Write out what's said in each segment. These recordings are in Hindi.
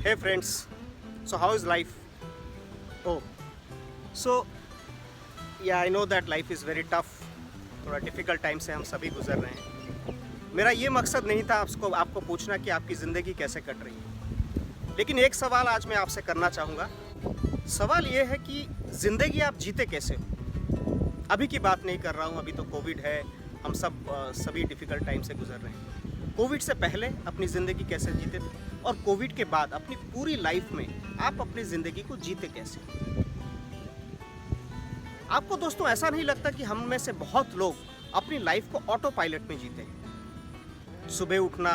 Hey friends, so how is life? Oh, so yeah, I know that life is very tough. थोड़ा डिफ़िकल्ट टाइम से हम सभी गुजर रहे हैं। मेरा ये मकसद नहीं था आपको पूछना कि आपकी ज़िंदगी कैसे कट रही है, लेकिन एक सवाल आज मैं आपसे करना चाहूँगा। सवाल ये है कि ज़िंदगी आप जीते कैसे हो? अभी की बात नहीं कर रहा हूँ, अभी तो कोविड है, हम सभी डिफ़िकल्ट टाइम से गुजर रहे हैं। कोविड से पहले अपनी ज़िंदगी कैसे जीते थे और कोविड के बाद अपनी पूरी लाइफ में आप अपनी ज़िंदगी को जीते कैसे? आपको दोस्तों ऐसा नहीं लगता कि हम में से बहुत लोग अपनी लाइफ को ऑटो पायलट में जीते हैं? सुबह उठना,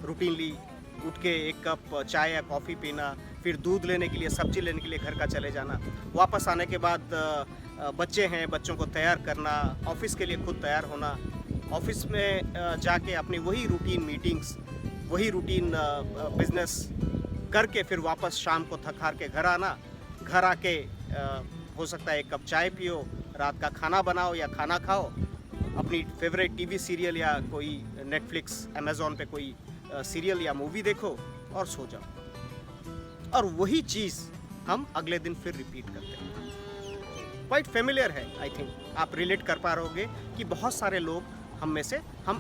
रूटीनली उठ के एक कप चाय या कॉफ़ी पीना, फिर दूध लेने के लिए, सब्जी लेने के लिए घर का चले जाना, वापस आने के बाद बच्चे हैं, बच्चों को तैयार करना, ऑफिस के लिए खुद तैयार होना, ऑफिस में जाके अपनी वही रूटीन मीटिंग्स, वही रूटीन बिजनेस करके फिर वापस शाम को थक हार के घर आना, घर आके हो सकता है एक कप चाय पियो, रात का खाना बनाओ या खाना खाओ, अपनी फेवरेट टीवी सीरियल या कोई नेटफ्लिक्स, अमेज़ॉन पे कोई सीरियल या मूवी देखो और सो जाओ। और वही चीज़ हम अगले दिन फिर रिपीट करते हैं। क्वाइट फेमिलियर है, आई थिंक आप रिलेट कर पा रहोगे कि बहुत सारे लोग हम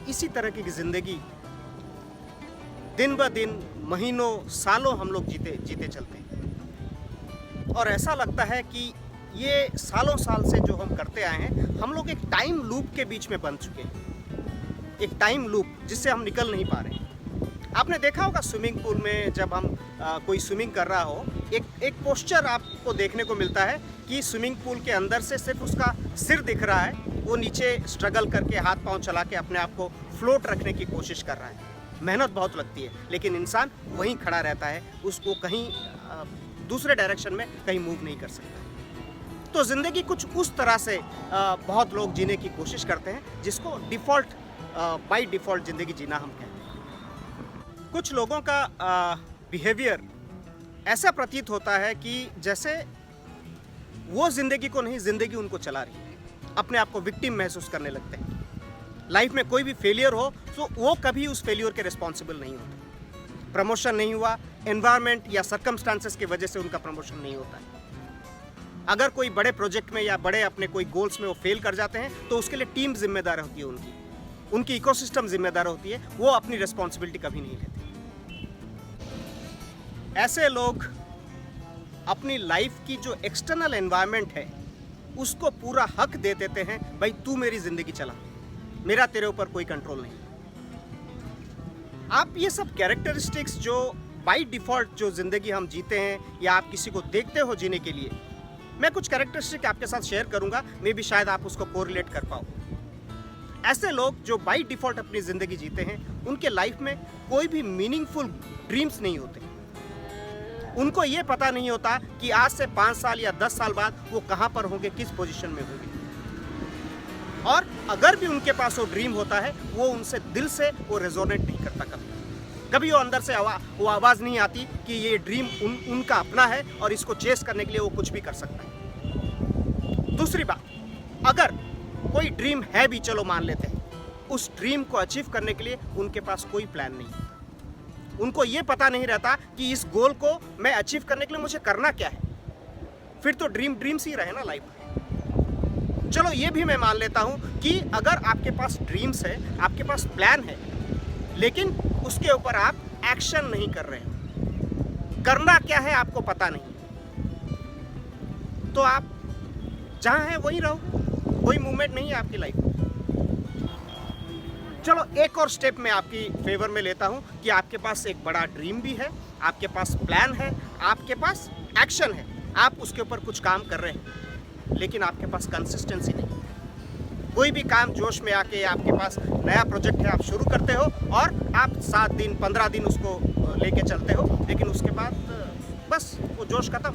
इसी तरह की ज़िंदगी दिन ब दिन, महीनों, सालों हम लोग जीते चलते हैं। और ऐसा लगता है कि ये सालों साल से जो हम करते आए हैं, हम लोग एक टाइम लूप के बीच में बंध चुके हैं। एक टाइम लूप जिससे हम निकल नहीं पा रहे हैं। आपने देखा होगा स्विमिंग पूल में जब हम कोई स्विमिंग कर रहा हो, एक पोस्चर आपको देखने को मिलता है कि स्विमिंग पूल के अंदर से सिर्फ उसका सिर दिख रहा है, वो नीचे स्ट्रगल करके हाथ पांव चला के अपने आप को फ्लोट रखने की कोशिश कर रहा है। मेहनत बहुत लगती है, लेकिन इंसान वहीं खड़ा रहता है, उसको कहीं दूसरे डायरेक्शन में कहीं मूव नहीं कर सकता। तो ज़िंदगी कुछ उस तरह से बहुत लोग जीने की कोशिश करते हैं, जिसको बाय डिफ़ॉल्ट ज़िंदगी जीना हम कहते हैं। कुछ लोगों का बिहेवियर ऐसा प्रतीत होता है कि जैसे वो ज़िंदगी को नहीं, ज़िंदगी उनको चला रही है। अपने आप को विक्टिम महसूस करने लगते हैं। लाइफ में कोई भी फेलियर हो तो वो कभी उस फेलियर के रिस्पॉन्सिबल नहीं होते। प्रमोशन नहीं हुआ, एनवायरनमेंट या सर्कमस्टांसेस की वजह से उनका प्रमोशन नहीं होता है। अगर कोई बड़े प्रोजेक्ट में या बड़े अपने कोई गोल्स में वो फेल कर जाते हैं, तो उसके लिए टीम जिम्मेदार होती है, उनकी इकोसिस्टम जिम्मेदार होती है, वो अपनी रिस्पॉन्सिबिलिटी कभी नहीं लेते। ऐसे लोग अपनी लाइफ की जो एक्सटर्नल एनवायरनमेंट है, उसको पूरा हक दे देते हैं, भाई तू मेरी जिंदगी चला, मेरा तेरे ऊपर कोई कंट्रोल नहीं। आप ये सब कैरेक्टरिस्टिक्स जो बाय डिफ़ॉल्ट जो ज़िंदगी हम जीते हैं या आप किसी को देखते हो जीने के लिए, मैं कुछ कैरेक्टरिस्टिक आपके साथ शेयर करूंगा, मे भी शायद आप उसको कोरिलेट कर पाओ। ऐसे लोग जो बाय डिफ़ॉल्ट अपनी ज़िंदगी जीते हैं, उनके लाइफ में कोई भी मीनिंगफुल ड्रीम्स नहीं होते। उनको ये पता नहीं होता कि आज से 5 साल या 10 साल बाद वो कहाँ पर होंगे, किस पोजीशन में होंगे। और अगर भी उनके पास वो ड्रीम होता है, वो उनसे दिल से वो रेजोनेट नहीं करता। कभी वो अंदर से वो आवाज़ नहीं आती कि ये ड्रीम उनका अपना है और इसको चेस करने के लिए वो कुछ भी कर सकता है। दूसरी बात, अगर कोई ड्रीम है भी, चलो मान लेते हैं, उस ड्रीम को अचीव करने के लिए उनके पास कोई प्लान नहीं है। उनको ये पता नहीं रहता कि इस गोल को मैं अचीव करने के लिए मुझे करना क्या है। फिर तो ड्रीम्स ही रहे ना लाइफ में। चलो ये भी मैं मान लेता हूँ कि अगर आपके पास ड्रीम्स है, आपके पास प्लान है, लेकिन उसके ऊपर आप एक्शन नहीं कर रहे हो, करना क्या है आपको पता नहीं, तो आप जहाँ हैं वहीं रहो, कोई मूवमेंट नहीं है आपकी लाइफ में। चलो एक और स्टेप मैं आपकी फेवर में लेता हूँ कि आपके पास एक बड़ा ड्रीम भी है, आपके पास प्लान है, आपके पास एक्शन है, आप उसके ऊपर कुछ काम कर रहे हैं, लेकिन आपके पास कंसिस्टेंसी नहीं। कोई भी काम जोश में आके, आपके पास नया प्रोजेक्ट है, आप शुरू करते हो और आप 7 दिन 15 दिन उसको लेके चलते हो, लेकिन उसके बाद बस वो जोश खत्म।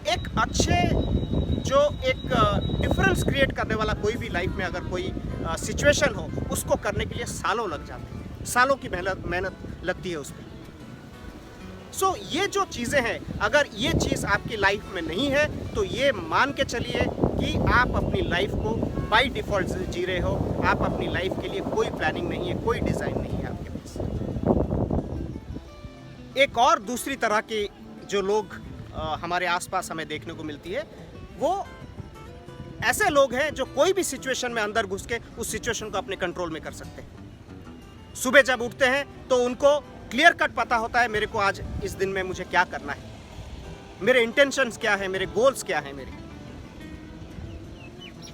एक डिफरेंस क्रिएट करने वाला कोई भी लाइफ में अगर कोई सिचुएशन हो, उसको करने के लिए सालों लग जाते हैं, सालों की मेहनत लगती है उस पर। सो ये जो चीज़ें हैं, अगर ये चीज़ आपकी लाइफ में नहीं है, तो ये मान के चलिए कि आप अपनी लाइफ को बाय डिफ़ॉल्ट जी रहे हो, आप अपनी लाइफ के लिए कोई प्लानिंग नहीं है, कोई डिज़ाइन नहीं है आपके पास। एक और दूसरी तरह के जो लोग हमारे आसपास हमें देखने को मिलती है, वो ऐसे लोग हैं जो कोई भी सिचुएशन में अंदर घुस के उस सिचुएशन को अपने कंट्रोल में कर सकते हैं। सुबह जब उठते हैं तो उनको क्लियर कट पता होता है मेरे को आज इस दिन में मुझे क्या करना है, मेरे इंटेंशंस क्या है, मेरे गोल्स क्या है। मेरे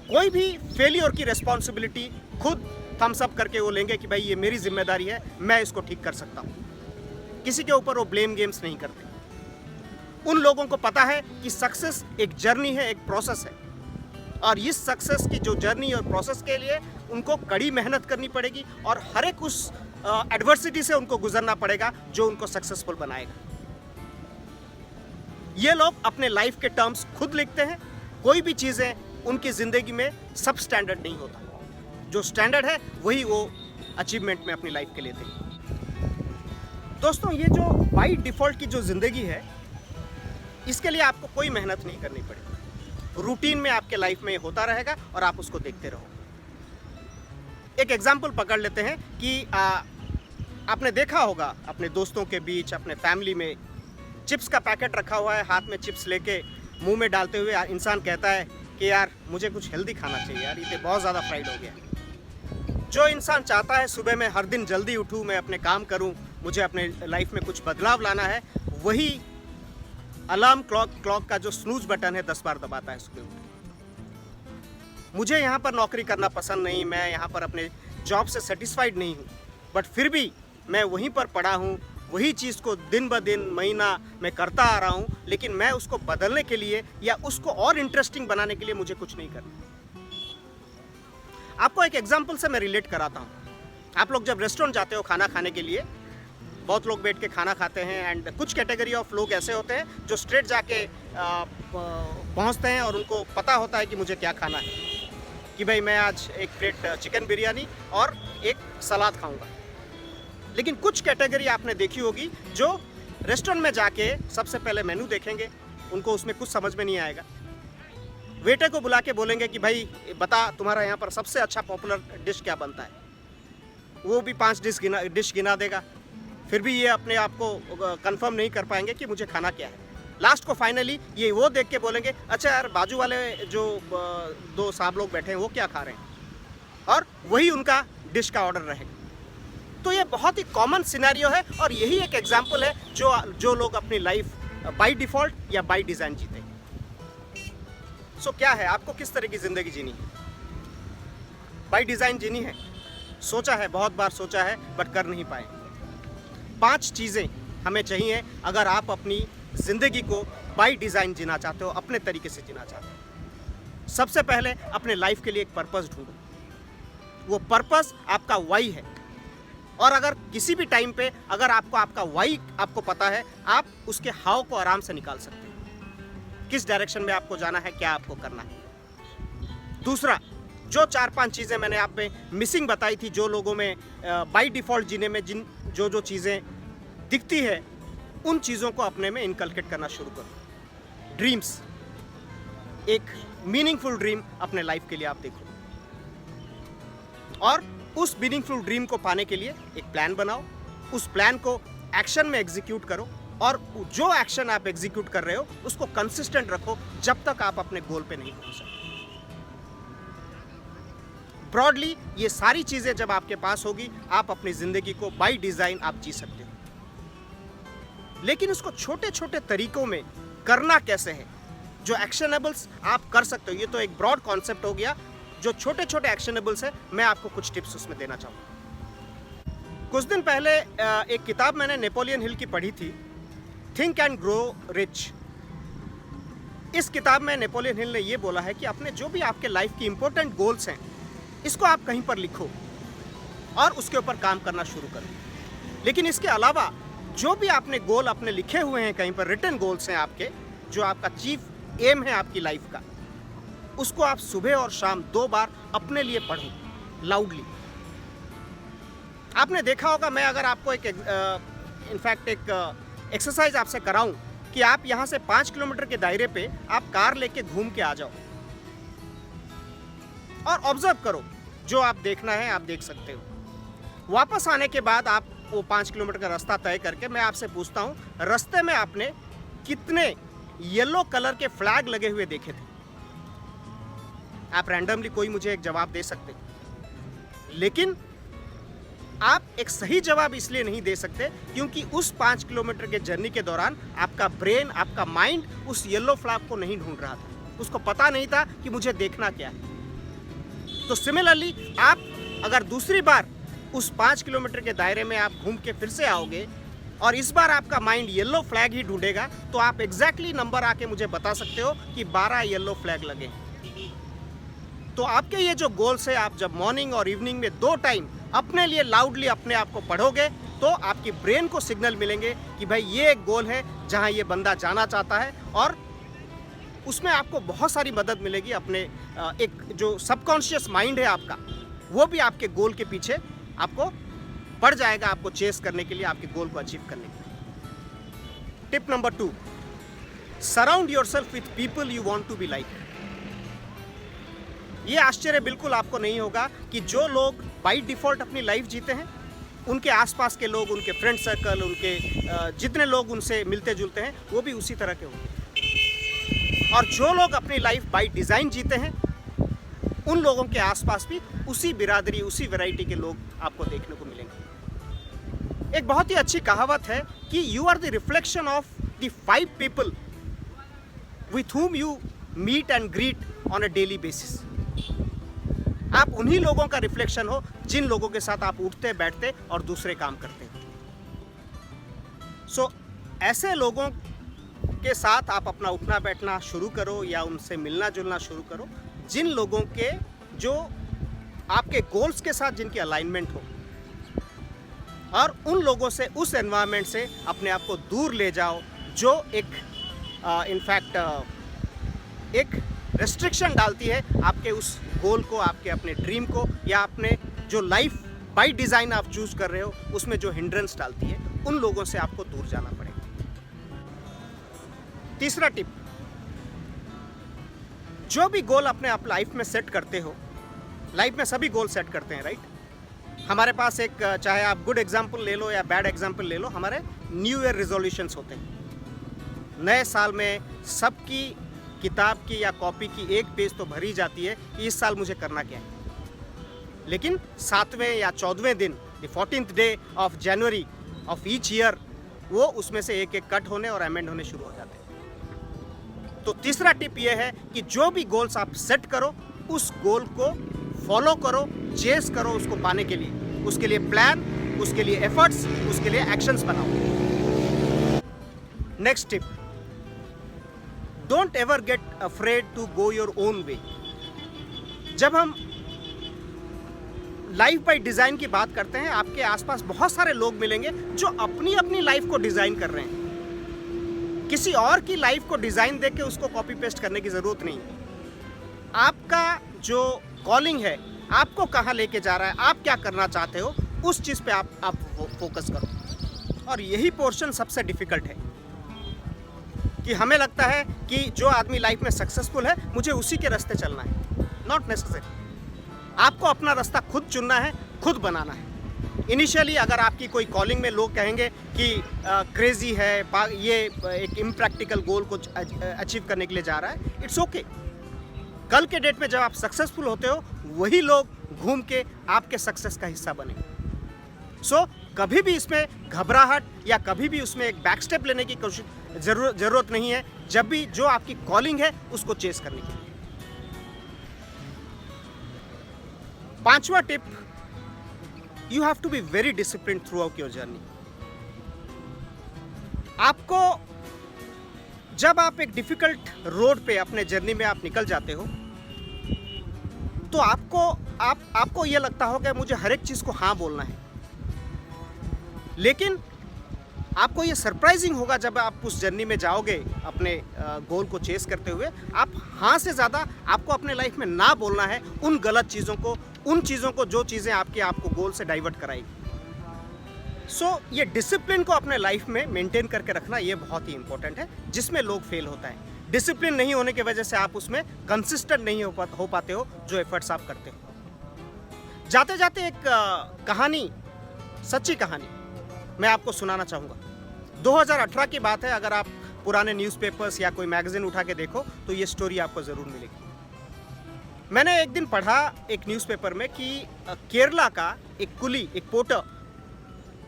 कोई भी फेलियर की रिस्पॉन्सिबिलिटी खुद थम्स अप करके वो लेंगे कि भाई ये मेरी जिम्मेदारी है, मैं इसको ठीक कर सकता हूँ। किसी के ऊपर वो ब्लेम गेम्स नहीं करते। उन लोगों को पता है कि सक्सेस एक जर्नी है, एक प्रोसेस है, और इस सक्सेस की जो जर्नी और प्रोसेस के लिए उनको कड़ी मेहनत करनी पड़ेगी और हर एक उस एडवर्सिटी से उनको गुजरना पड़ेगा जो उनको सक्सेसफुल बनाएगा। ये लोग अपने लाइफ के टर्म्स खुद लिखते हैं। कोई भी चीज़ें उनकी ज़िंदगी में सब स्टैंडर्ड नहीं होता, जो स्टैंडर्ड है वही वो अचीवमेंट में अपनी लाइफ के लेते हैं। दोस्तों, ये जो बाय डिफ़ॉल्ट की जो ज़िंदगी है, इसके लिए आपको कोई मेहनत नहीं करनी पड़ेगी। रूटीन में आपके लाइफ में होता रहेगा और आप उसको देखते रहो। एक एग्जाम्पल पकड़ लेते हैं कि आपने देखा होगा अपने दोस्तों के बीच, अपने फैमिली में चिप्स का पैकेट रखा हुआ है, हाथ में चिप्स लेके मुंह में डालते हुए इंसान कहता है कि यार मुझे कुछ हेल्दी खाना चाहिए, यार ये बहुत ज़्यादा फ्राइड हो गया। जो इंसान चाहता है सुबह में हर दिन जल्दी उठूँ, मैं अपने काम करूँ, मुझे अपने लाइफ में कुछ बदलाव लाना है, वही अलार्म क्लॉक का जो स्नूज बटन है 10 बार दबाता है सुबह उठ। मुझे यहाँ पर नौकरी करना पसंद नहीं, मैं यहाँ पर अपने जॉब से सेटिस्फाइड नहीं हूँ, बट फिर भी मैं वहीं पर पड़ा हूँ, वही चीज़ को दिन ब दिन महीना मैं करता आ रहा हूँ, लेकिन मैं उसको बदलने के लिए या उसको और इंटरेस्टिंग बनाने के लिए मुझे कुछ नहीं करना। आपको एक एग्जाम्पल से मैं रिलेट कराता हूँ। आप लोग जब रेस्टोरेंट जाते हो खाना खाने के लिए, बहुत लोग बैठ के खाना खाते हैं, एंड कुछ कैटेगरी ऑफ लोग ऐसे होते हैं जो स्ट्रेट जाके पहुँचते हैं और उनको पता होता है कि मुझे क्या खाना है, कि भाई मैं आज एक प्लेट चिकन बिरयानी और एक सलाद खाऊंगा। लेकिन कुछ कैटेगरी आपने देखी होगी जो रेस्टोरेंट में जाके सबसे पहले मेनू देखेंगे, उनको उसमें कुछ समझ में नहीं आएगा, वेटर को बुला के बोलेंगे कि भाई बता तुम्हारा यहाँ पर सबसे अच्छा पॉपुलर डिश क्या बनता है। वो भी 5 डिश गिना देगा, फिर भी ये अपने आप को कंफर्म नहीं कर पाएंगे कि मुझे खाना क्या है। लास्ट को फाइनली ये वो देख के बोलेंगे अच्छा यार बाजू वाले जो 2 साहब लोग बैठे हैं वो क्या खा रहे हैं, और वही उनका डिश का ऑर्डर रहेगा। तो ये बहुत ही कॉमन सिनेरियो है और यही एक एग्जांपल है जो लोग अपनी लाइफ बाय डिफ़ॉल्ट या बाय डिज़ाइन जीते हैं। सो क्या है, आपको किस तरह की ज़िंदगी जीनी है? बाय डिज़ाइन जीनी है? सोचा है, बहुत बार सोचा है, बट कर नहीं पाए। 5 चीज़ें हमें चाहिए अगर आप अपनी ज़िंदगी को बाय डिज़ाइन जीना चाहते हो, अपने तरीके से जीना चाहते हो। सबसे पहले अपने लाइफ के लिए एक पर्पस ढूंढो। वो पर्पस आपका वाई है, और अगर किसी भी टाइम पे अगर आपका वाई आपको पता है, आप उसके हाव को आराम से निकाल सकते हो। किस डायरेक्शन में आपको जाना है, क्या आपको करना है। दूसरा, जो 4-5 चीज़ें मैंने आप में मिसिंग बताई थी, जो लोगों में बाय डिफ़ॉल्ट जीने में जो चीज़ें दिखती है, उन चीज़ों को अपने में इनकलकेट करना शुरू करो। ड्रीम्स, एक मीनिंगफुल ड्रीम अपने लाइफ के लिए आप देखो, और उस मीनिंगफुल ड्रीम को पाने के लिए एक प्लान बनाओ, उस प्लान को एक्शन में एग्जीक्यूट करो, और जो एक्शन आप एग्जीक्यूट कर रहे हो उसको कंसिस्टेंट रखो जब तक आप अपने गोल पे नहीं पहुंच सकते। ब्रॉडली ये सारी चीज़ें जब आपके पास होगी, आप अपनी ज़िंदगी को बाय डिज़ाइन आप जी सकते हो। लेकिन उसको छोटे छोटे तरीकों में करना कैसे है, जो एक्शनेबल्स आप कर सकते हो। ये तो एक ब्रॉड कॉन्सेप्ट हो गया। जो छोटे छोटे एक्शनेबल्स है, मैं आपको कुछ टिप्स उसमें देना चाहूँगा। कुछ दिन पहले एक किताब मैंने नेपोलियन हिल की पढ़ी थी, थिंक एंड ग्रो रिच। इस किताब में नेपोलियन हिल ने ये बोला है कि अपने जो भी आपके लाइफ की इंपॉर्टेंट गोल्स हैं, इसको आप कहीं पर लिखो और उसके ऊपर काम करना शुरू करो। लेकिन इसके अलावा जो भी आपने गोल अपने लिखे हुए हैं, कहीं पर रिटन गोल्स हैं आपके, जो आपका चीफ एम है आपकी लाइफ का, उसको आप सुबह और शाम 2 बार अपने लिए पढ़ो लाउडली। आपने देखा होगा, मैं अगर आपको एक एक्सरसाइज आपसे कराऊं कि आप यहाँ से 5 किलोमीटर के दायरे पे आप कार लेके घूम के आ जाओ, और ऑब्जर्व करो, जो आप देखना है आप देख सकते हो। वापस आने के बाद आप वो 5 किलोमीटर का रास्ता तय करके मैं आपसे पूछता हूँ, रास्ते में आपने कितने येलो कलर के फ्लैग लगे हुए देखे थे? आप रैंडमली कोई मुझे एक जवाब दे सकते, लेकिन आप एक सही जवाब इसलिए नहीं दे सकते क्योंकि उस 5 किलोमीटर के जर्नी के दौरान आपका ब्रेन, आपका माइंड उस येलो फ्लैग को नहीं ढूंढ रहा था, उसको पता नहीं था कि मुझे देखना क्या है। तो सिमिलरली आप अगर दूसरी बार उस 5 किलोमीटर के दायरे में आप घूम के फिर से आओगे और इस बार आपका माइंड येलो फ्लैग ही ढूंढेगा, तो आप एग्जैक्टली नंबर आके मुझे बता सकते हो कि 12 येलो फ्लैग लगे। तो आपके ये जो गोल्स है, आप जब मॉर्निंग और इवनिंग में 2 टाइम अपने लिए लाउडली अपने आप को पढ़ोगे तो आपकी ब्रेन को सिग्नल मिलेंगे कि भाई ये एक गोल है जहां ये बंदा जाना चाहता है, और उसमें आपको बहुत सारी मदद मिलेगी। अपने एक जो सबकॉन्शियस माइंड है आपका, वो भी आपके गोल के पीछे आपको पड़ जाएगा, आपको चेस करने के लिए, आपके गोल को अचीव करने के लिए। Tip number 2, surround yourself with people you want to be like. ये आश्चर्य बिल्कुल आपको नहीं होगा कि जो लोग बाय डिफॉल्ट अपनी लाइफ जीते हैं, उनके आसपास के लोग, उनके फ्रेंड सर्कल, उनके जितने लोग उनसे मिलते जुलते हैं, वो भी उसी तरह के होंगे। और जो लोग अपनी लाइफ बाय डिज़ाइन जीते हैं, उन लोगों के आसपास भी उसी बिरादरी, उसी वैरायटी के लोग आपको देखने को मिलेंगे। एक बहुत ही अच्छी कहावत है कि you are the reflection of the 5 people with whom you meet and greet on a daily basis. आप उन्हीं लोगों का रिफ्लेक्शन हो जिन लोगों के साथ आप उठते, बैठते और दूसरे काम करते हैं। सो ऐसे लोगों के साथ आप अपना उठना बैठना शुरू करो या उनसे मिलना जुलना शुरू करो, जिन लोगों के जो आपके गोल्स के साथ जिनकी अलाइनमेंट हो, और उन लोगों से, उस एनवायरनमेंट से अपने आप को दूर ले जाओ जो एक इनफैक्ट एक रेस्ट्रिक्शन डालती है आपके उस गोल को, आपके अपने ड्रीम को, या अपने जो लाइफ बाय डिज़ाइन आप चूज कर रहे हो उसमें जो हिंड्रेंस डालती है, उन लोगों से आपको दूर जाना पड़ेगा। तीसरा टिप, जो भी गोल अपने आप लाइफ में सेट करते हो, लाइफ में सभी गोल सेट करते हैं, राइट? हमारे पास एक, चाहे आप गुड एग्जाम्पल ले लो या बैड एग्जाम्पल ले लो, हमारे न्यू ईयर रिजोल्यूशंस होते हैं। नए साल में सबकी किताब की या कॉपी की एक पेज तो भरी जाती है कि इस साल मुझे करना क्या है, लेकिन 7वें या 14वें दिन, the 14th day of January of each year, वो उसमें से एक एक कट होने और अमेंड होने शुरू हो जाते हैं। तो तीसरा टिप ये है कि जो भी गोल्स आप सेट करो, उस गोल को फॉलो करो, चेस करो उसको पाने के लिए, उसके लिए प्लान, उसके लिए एफर्ट्स, उसके लिए एक्शंस बनाओ। Next tip, don't ever get afraid to go your own way. जब हम लाइफ बाय डिजाइन की बात करते हैं, आपके आसपास बहुत सारे लोग मिलेंगे जो अपनी अपनी लाइफ को डिजाइन कर रहे हैं। किसी और की लाइफ को डिजाइन देके उसको कॉपी पेस्ट करने की जरूरत नहीं। आपका जो कॉलिंग है, आपको कहाँ लेके जा रहा है, आप क्या करना चाहते हो, उस चीज पे आप फोकस करो। और यही पोर्शन सबसे डिफिकल्ट है कि हमें लगता है कि जो आदमी लाइफ में सक्सेसफुल है, मुझे उसी के रास्ते चलना है। Not necessary. आपको अपना रास्ता खुद चुनना है, खुद बनाना है। इनिशियली अगर आपकी कोई कॉलिंग में लोग कहेंगे कि क्रेजी है, ये एक इम्प्रैक्टिकल गोल को अचीव करने के लिए जा रहा है, इट्स ओके। कल के डेट में जब आप सक्सेसफुल होते हो, वही लोग घूम के आपके सक्सेस का हिस्सा बने। सो कभी भी इसमें घबराहट या कभी भी उसमें एक बैक स्टेप लेने की कोशिश जरूरत नहीं है। जब भी जो आपकी कॉलिंग है उसको चेस करने के लिए। पांचवा tip, you have to be very disciplined throughout your journey. आपको जब आप एक डिफिकल्ट रोड पे अपने जर्नी में आप निकल जाते हो, तो आपको यह लगता होगा मुझे हर एक चीज को हाँ बोलना है, लेकिन आपको ये सरप्राइजिंग होगा जब आप उस जर्नी में जाओगे अपने गोल को चेस करते हुए। आप हाँ से ज़्यादा आपको अपने लाइफ में ना बोलना है उन गलत चीज़ों को, उन चीज़ों को जो चीज़ें आपको गोल से डाइवर्ट कराएगी। सो ये डिसिप्लिन को अपने लाइफ में मेंटेन करके रखना, ये बहुत ही इंपॉर्टेंट है, जिसमें लोग फेल होता है। डिसिप्लिन नहीं होने की वजह से आप उसमें कंसिस्टेंट नहीं हो पाते हो जो एफर्ट्स आप करते हो। जाते जाते एक कहानी, सच्ची कहानी मैं आपको सुनाना चाहूँगा। 2018 की बात है, अगर आप पुराने न्यूज़पेपर्स या कोई मैगज़ीन उठा के देखो तो ये स्टोरी आपको ज़रूर मिलेगी। मैंने एक दिन पढ़ा एक न्यूज़पेपर में कि केरला का एक कुली, एक porter,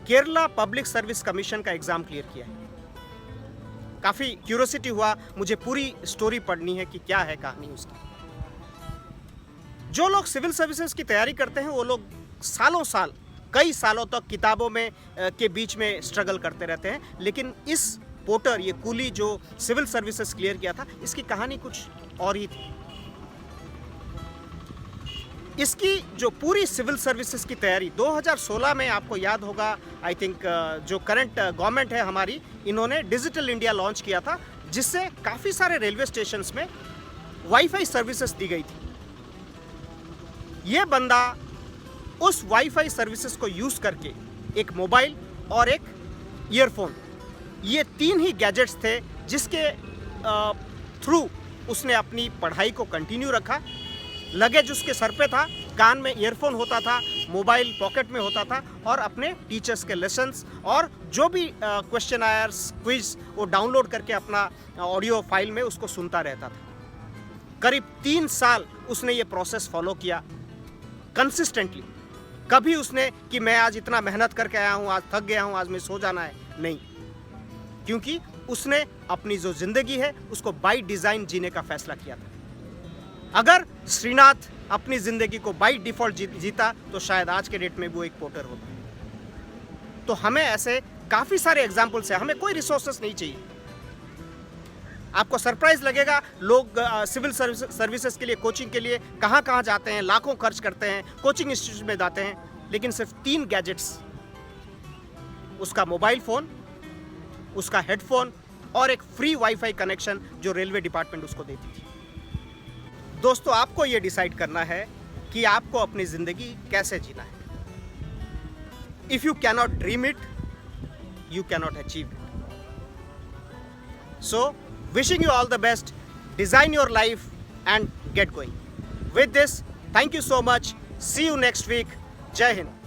Kerala public service commission का एग्ज़ाम क्लियर किया है। काफ़ी क्यूरियोसिटी हुआ, मुझे पूरी स्टोरी पढ़नी है कि क्या है कहानी उसकी। जो लोग सिविल सर्विसेज की तैयारी करते हैं वो लोग सालों साल, कई सालों तक किताबों में के बीच में स्ट्रगल करते रहते हैं, लेकिन इस पोर्टर, ये कुली जो सिविल सर्विसेज क्लियर किया था, इसकी कहानी कुछ और ही थी। इसकी जो पूरी सिविल सर्विसेज की तैयारी 2016 में, आपको याद होगा, आई थिंक जो करंट गवर्नमेंट है हमारी, इन्होंने डिजिटल इंडिया लॉन्च किया था, जिससे काफ़ी सारे रेलवे स्टेशंस में वाईफाई सर्विसेज दी गई थी। ये बंदा उस वाईफाई सर्विसेज को यूज़ करके एक मोबाइल और एक ईयरफोन, ये 3 ही गैजेट्स थे जिसके थ्रू उसने अपनी पढ़ाई को कंटिन्यू रखा। लगेज उसके सर पे था, कान में ईयरफोन होता था, मोबाइल पॉकेट में होता था, और अपने टीचर्स के लेसन्स और जो भी क्वेश्चन आयर्स, क्विज, वो डाउनलोड करके अपना ऑडियो फाइल में उसको सुनता रहता था। करीब 3 साल उसने ये प्रोसेस फॉलो किया कंसिस्टेंटली। कभी उसने कि मैं आज इतना मेहनत करके आया हूँ, आज थक गया हूँ, आज मैं सो जाना है, नहीं। क्योंकि उसने अपनी जो ज़िंदगी है उसको बाय डिज़ाइन जीने का फैसला किया था। अगर श्रीनाथ अपनी ज़िंदगी को बाय डिफ़ॉल्ट जीता तो शायद आज के डेट में वो एक पोर्टर होता। तो हमें ऐसे काफ़ी सारे एग्जाम्पल्स हैं, हमें कोई रिसोर्सेस नहीं चाहिए। आपको सरप्राइज लगेगा, लोग सिविल सर्विसेज के लिए, कोचिंग के लिए कहाँ कहाँ जाते हैं, लाखों खर्च करते हैं, कोचिंग इंस्टीट्यूट में जाते हैं, लेकिन सिर्फ 3 गैजेट्स, उसका मोबाइल फ़ोन, उसका हेडफोन और एक फ्री वाईफाई कनेक्शन जो रेलवे डिपार्टमेंट उसको देती थी। दोस्तों, आपको ये डिसाइड करना है कि आपको अपनी ज़िंदगी कैसे जीना है। If you cannot dream it, you cannot achieve it. So, wishing you all the best, design your life and get going. With this, thank you so much. See you next week. Jai Hind.